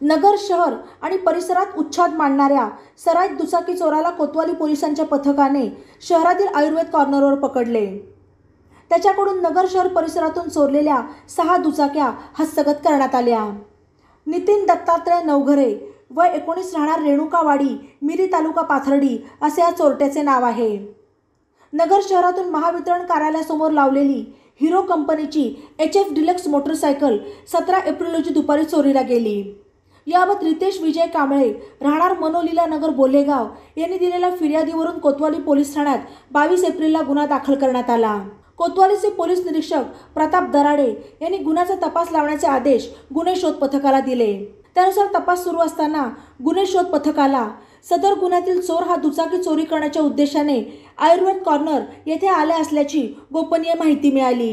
नगर शहर आणि परिसरात उच्छाद मांडणाऱ्या सराईत दुचाकी चोराला कोतवाली पोलिसांच्या पथकाने शहरातील आयुर्वेद कॉर्नरवर पकडले। त्याच्याकडून नगर शहर परिसरातून चोरलेल्या 6 दुचाक्या हस्तगत करण्यात आल्या। नितीन दत्तात्रय नवघरे वय 19 राहणार रेणुकावाडी, मिरी तालुका पाथर्डी असे या चोरट्याचे नाव आहे। नगर शहरातून महावितरण कार्यालयासमोर लावलेली हिरो कंपनीची HF डिलक्स मोटरसायकल 17 एप्रिल रोजी दुपारी चोरीला गेली। याबाबत रितेश विजय कांबळे राहणार मनोलीला नगर बोलेगाव यांनी दिलेल्या फिर्यादीवरून कोतवाली पोलीस ठाण्यात 22 एप्रिलला गुन्हा दाखल करण्यात आला। कोतवालीचे पोलीस निरीक्षक प्रताप दराडे यांनी गुन्ह्याचा तपास लावण्याचे आदेश गुन्हे शोध पथकाला दिले। त्यानुसार तपास सुरू असताना गुन्हे शोध पथकाला सदर गुन्ह्यातील चोर हा दुचाकी चोरी करण्याच्या उद्देशाने आयुर्वेद कॉर्नर येथे आले असल्याची गोपनीय माहिती मिळाली।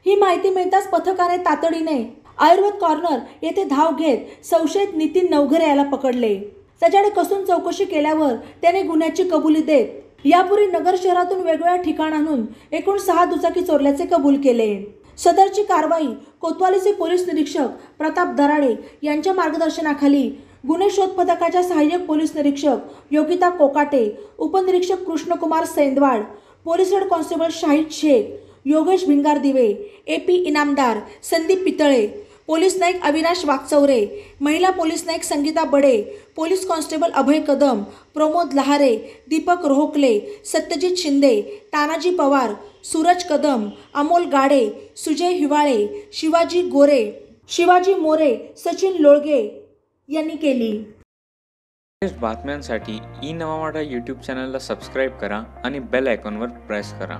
ही माहिती मिळताच पथकाने तातडीने आयुर्वेद कॉर्नर येथे धाव घेत संशयित नितीन नवघरे याला पकडले। त्याच्याकडे कसून चौकशी केल्यावर त्याने गुन्ह्याची कबुली देत यापूर्वी नगर शहरातून वेगवेगळ्या ठिकाणांहून एकूण 6 दुचाकी चोरल्याचे कबूल केले। सदरची कारवाई कोतवालीचे पोलीस निरीक्षक प्रताप दराडे यांच्या मार्गदर्शनाखाली गुन्हे शोध पथकाच्या सहाय्यक पोलीस निरीक्षक योगिता कोकाटे, उपनिरीक्षक Krishnakumar Sendwad, police head constable Shahid Shaikh, Yogesh Bhingardive, AP Inamdar, Sandeep Pitale, police Naik Avinash Wagchaure, महिला police Naik Sangeeta Bade, police constable Abhay Kadam, Pramod Lahare, Deepak Rohakale, Satyajit Shinde, Tanaji Pawar, Suraj Kadam, Amol Gade, Sujay Hiwale, Shivaji Gore, Shivaji More, Sachin Lolge यांनी केली। बातम्यांसाठी ई-नवा मराठा यूट्यूब चॅनलला सबस्क्राईब करा आणि बेल आयकॉनवर प्रेस करा।